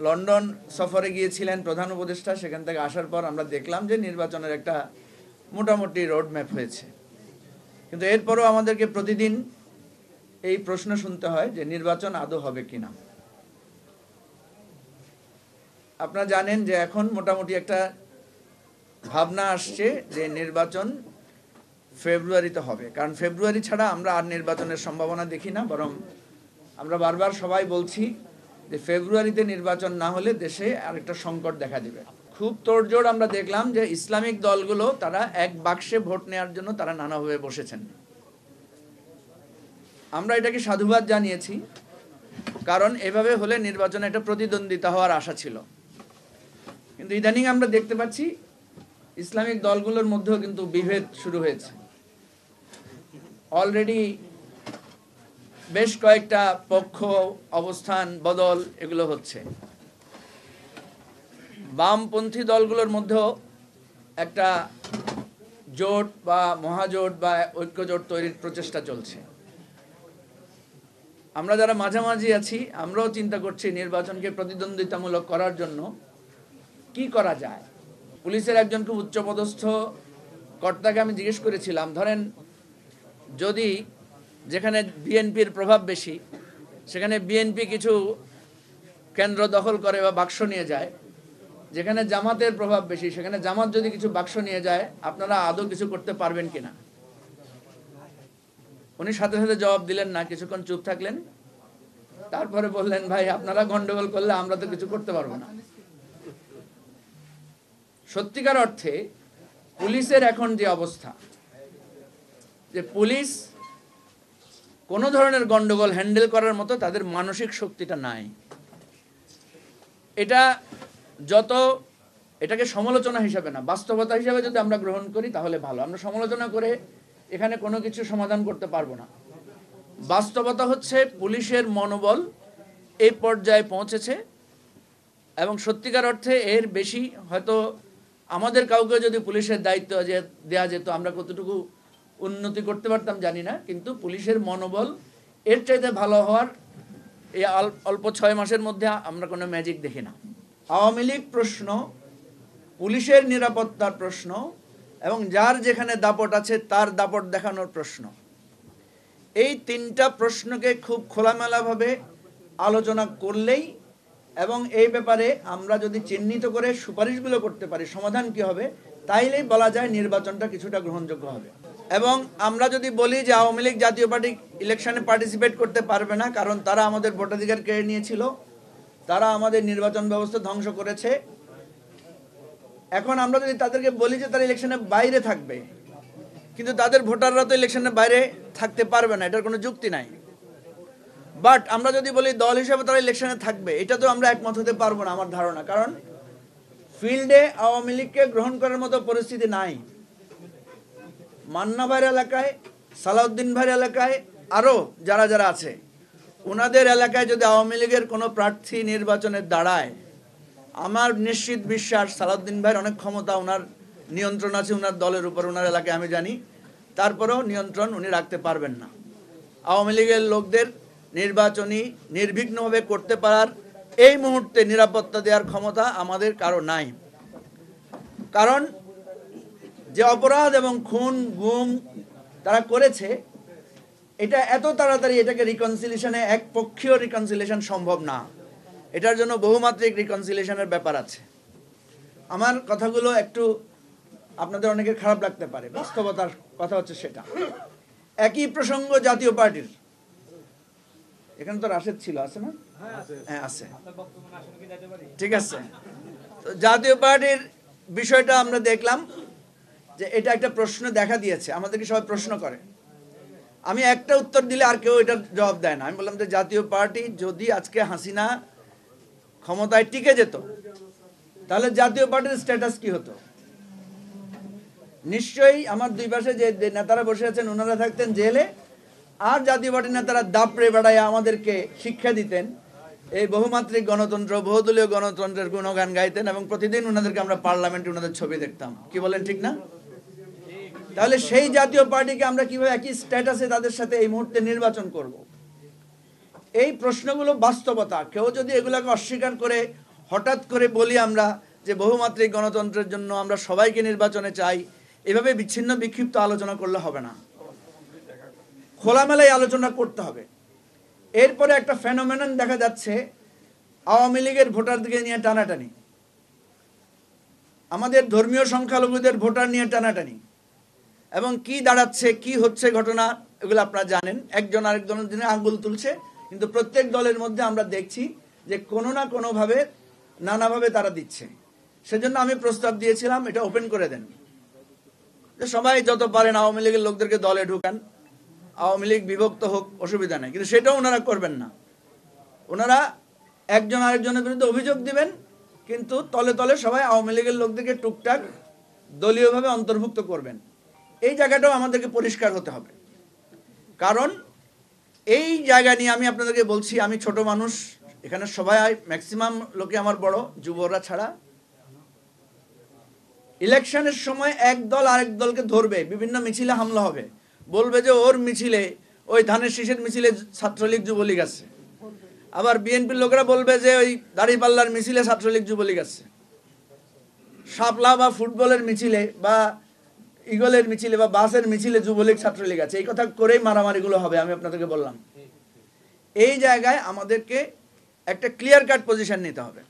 London সফরে গিয়েছিলেন প্রধান উপদেষ্টা। সেখান থেকে আসার পর আমরা দেখলাম যে নির্বাচনের একটা মোটামুটি রোড ম্যাপ হয়েছে, কিন্তু এরপরও আমাদেরকে প্রতিদিন এই প্রশ্ন শুনতে হয় যে নির্বাচন আদৌ হবে কিনা। আপনারা জানেন যে এখন মোটামুটি একটা ভাবনা আসছে যে নির্বাচন ফেব্রুয়ারিতে হবে, কারণ ফেব্রুয়ারি ছাড়া আমরা আর নির্বাচনের সম্ভাবনা দেখি না। বরং আমরা বারবার সবাই বলছি যে ফেব্রুয়ারিতে নির্বাচন না হলে দেশে আরেকটা সংকট দেখা দেবে। খুব তোড়জোড় আমরা দেখলাম যে ইসলামিক দলগুলো তারা এক বাক্সে ভোট নেওয়ার জন্য তারা নানাভাবে বসেছেন। আমরা এটাকে সাধুবাদ জানিয়েছি, কারণ এভাবে হলে নির্বাচনে একটা প্রতিদ্বন্দ্বিতা হওয়ার আশা ছিল। কিন্তু ইদানিং আমরা দেখতে পাচ্ছি ইসলামিক দলগুলোর মধ্যেও কিন্তু বিভেদ শুরু হয়েছে। অলরেডি বেশ কয়েকটা পক্ষ অবস্থান বদল এগুলো হচ্ছে। বামপন্থী দলগুলোর মধ্যেও একটা জোট বা মহাজোট বা ঐক্যজোট তৈরির প্রচেষ্টা চলছে। আমরা যারা মাঝামাঝি আছি আমরাও চিন্তা করছি নির্বাচনকে প্রতিদ্বন্দ্বিতামূলক করার জন্য কি করা যায়। পুলিশের একজন খুব উচ্চপদস্থ কর্তাকে আমি জিজ্ঞেস করেছিলাম, ধরেন যদি যেখানে বিএনপির প্রভাব বেশি সেখানে বিএনপি কিছু কেন্দ্র দখল করে বা বাক্স নিয়ে যায়, যেখানে জামাতের প্রভাব বেশি সেখানে জামাত যদি কিছু বাক্স নিয়ে যায়, আপনারা আদৌ কিছু করতে পারবেন কিনা? উনি সাথে সাথে জবাব দিলেন না, কিছুক্ষণ চুপ থাকলেন, তারপরে বললেন, ভাই আপনারা গন্ডগোল করলে আমরা তো কিছু করতে পারবো না। সত্যিকার অর্থে পুলিশের এখন যে অবস্থা, যে পুলিশ কোনো ধরনের গন্ডগোল হ্যান্ডেল করার মতো তাদের মানসিক শক্তিটা নাই। এটাকে সমালোচনা হিসাবে না, বাস্তবতা হিসাবে যদি আমরা গ্রহণ করি তাহলে ভালো। আমরা সমালোচনা করে এখানে কোনো কিছু সমাধান করতে পারবো না। বাস্তবতা হচ্ছে পুলিশের মনোবল এই পর্যায়ে পৌঁছেছে, এবং সত্যিকার অর্থে এর বেশি হয়তো আমাদের কাউকে যদি পুলিশের দায়িত্ব দেওয়া যেত আমরা কতটুকু উন্নতি করতে পারতাম জানি না, কিন্তু পুলিশের মনোবল এর চাইতে ভালো হওয়ার এই অল্প 6 মাসের মধ্যে আমরা কোনো ম্যাজিক দেখি না। আওয়ামী লীগ প্রশ্ন, পুলিশের নিরাপত্তার প্রশ্ন, এবং যার যেখানে দাপট আছে তার দাপট দেখানোর প্রশ্ন, এই 3টা প্রশ্নকে খুব খোলামেলাভাবে আলোচনা করলেই এবং এই ব্যাপারে আমরা যদি চিহ্নিত করে সুপারিশগুলো করতে পারি সমাধান কি হবে, তাইলেই বলা যায় নির্বাচনটা কিছুটা গ্রহণযোগ্য হবে। এবং আমরা যদি বলি যে আওয়ামী লীগ জাতীয় পার্টি ইলেকশনে পার্টিসিপেট করতে পারবে না কারণ তারা আমাদের ভোটাধিকার কেড়ে নিয়েছিল, তারা আমাদের নির্বাচন ব্যবস্থা ধ্বংস করেছে, এখন আমরা যদি তাদেরকে বলি যে তারা ইলেকশনের বাইরে থাকবে, কিন্তু তাদের ভোটাররা তো ইলেকশনের বাইরে থাকতে পারবে না, এটার কোনো যুক্তি নাই। বাট আমরা যদি বলি দল হিসেবে তারা ইলেকশনে থাকবে, এটা তো আমরা একমত হতে পারবো না আমার ধারণা, কারণ ফিল্ডে আওয়ামী লীগকে গ্রহণ করার মতো পরিস্থিতি নাই। মান্না ভাইয়ের এলাকায়, সালাউদ্দিন ভাইয়ের এলাকায়, আরও যারা যারা আছে ওনাদের এলাকায় যদি আওয়ামী লীগের কোনো প্রার্থী নির্বাচনে দাঁড়ায়, আমার নিশ্চিত বিশ্বাস সালাউদ্দিন ভাইয়ের অনেক ক্ষমতা, ওনার নিয়ন্ত্রণ আছে ওনার দলের উপর, ওনার এলাকায় আমি জানি, তারপরেও নিয়ন্ত্রণ উনি রাখতে পারবেন না। আওয়ামী লীগের লোকদের নির্বাচনী নির্বিঘ্নভাবে করতে পারার এই মুহূর্তে নিরাপত্তা দেওয়ার ক্ষমতা আমাদের কারো নাই। কারণ যে অপরাধ এবং খুন গুম তারা করেছে, এটা এত তাড়াতাড়ি এটাকে রিকনসিলিয়েশনে, একপক্ষীয় রিকনসিলিয়েশন সম্ভব না, এটার জন্য বহুমাত্রিক রিকনসিলিয়েশনের ব্যাপার আছে। আমার কথাগুলো একটু আপনাদের অনেকের খারাপ লাগতে পারে, বাস্তবতার কথা হচ্ছে সেটা। একই প্রসঙ্গ জাতীয় পার্টির, এখানে তো রাশেদ ছিল, আছে না? হ্যাঁ আছে, ঠিক আছে। তো জাতীয় পার্টির বিষয়টা আমরা দেখলাম যে এটা একটা প্রশ্ন দেখা দিয়েছে, আমাদেরকে সবাই প্রশ্ন করে, আমি একটা উত্তর দিলে আর কেউ এটার জবাব দেয় না। আমি বললাম যে জাতীয় পার্টি যদি আজকে হাসিনা ক্ষমতায় টিকে যেত তাহলে জাতীয় পার্টির স্ট্যাটাস কি হতো? নিশ্চয়ই আমার দুই পাশে যে নেতারা বসে আছেন ওনারা থাকতেন জেলে, আর জাতীয় পার্টির নেতারা দাপড়ে বেড়ায় আমাদেরকে শিক্ষা দিতেন, এই বহুমাত্রিক গণতন্ত্র, বহুদলীয় গণতন্ত্রের গুণগান গাইতেন, এবং প্রতিদিন ওনাদেরকে আমরা পার্লামেন্টে ওনাদের ছবি দেখতাম। কি বলেন, ঠিক না? তাহলে সেই জাতীয় পার্টিকে আমরা কিভাবে একই স্ট্যাটাসে তাদের সাথে এই মুহূর্তে নির্বাচন করব? এই প্রশ্নগুলো বাস্তবতা। কেউ যদি এগুলোকে অস্বীকার করে হঠাৎ করে বলি আমরা যে বহুমাত্রিক গণতন্ত্রের জন্য আমরা সবাইকে নির্বাচনে চাই, এভাবে বিচ্ছিন্ন বিক্ষিপ্ত আলোচনা করলে হবে না, খোলামেলায় আলোচনা করতে হবে। এরপরে একটা ফেনোমেনন দেখা যাচ্ছে, আওয়ামী লীগের ভোটারদেরকে নিয়ে টানাটানি, আমাদের ধর্মীয় সংখ্যালঘুদের ভোটার নিয়ে টানাটানি, এবং কি দাঁড়াচ্ছে, কি হচ্ছে ঘটনা, এগুলো আপনারা জানেন। একজন আরেকজনের দিনে আঙ্গুল তুলছে, কিন্তু প্রত্যেক দলের মধ্যে আমরা দেখছি যে কোনো না কোনোভাবে নানাভাবে তারা দিচ্ছে। সেজন্য আমি প্রস্তাব দিয়েছিলাম এটা ওপেন করে দেন, যে সবাই যত পারেন আওয়ামী লীগের লোকদেরকে দলে ঢুকান, আওয়ামী লীগ বিভক্ত হোক, অসুবিধা নেই। কিন্তু সেটাও ওনারা করবেন না। ওনারা একজন আরেকজনের বিরুদ্ধে অভিযোগ দিবেন, কিন্তু তলে তলে সবাই আওয়ামী লীগের লোকদেরকে টুকটাক দলীয়ভাবে অন্তর্ভুক্ত করবেন। এই জায়গাটাও আমাদেরকে পরিষ্কার হতে হবে। কারণ এই জায়গা নিয়ে আমি আপনাদেরকে বলছি, আমি ছোট মানুষ, এখানে সবাই ম্যাক্সিমাম লোকে আমার বড়, যুবরা ছাড়া। ইলেকশনের সময় এক দল আরেক দলকে ধরবে, বিভিন্ন মিছিলে হামলা হবে, বলবে যে ওর মিছিলে, ওই ধানের শীষের মিছিলে ছাত্রলীগ যুবলীগ আছে। আবার বিএনপির লোকেরা বলবে যে ওই দাড়িপাল্লার মিছিলে ছাত্রলীগ যুবলীগ আছে। শাপলা বা ফুটবলের মিছিলে বা ইগলের মিছিলে বা বাসের মিছিলে যুবলীগ ছাত্রলীগ আছে। এই কথা করেই মারামারিগুলো হবে, আমি আপনাদেরকে বললাম। এই জায়গায় আমাদেরকে একটা ক্লিয়ার কাট পজিশন নিতে হবে।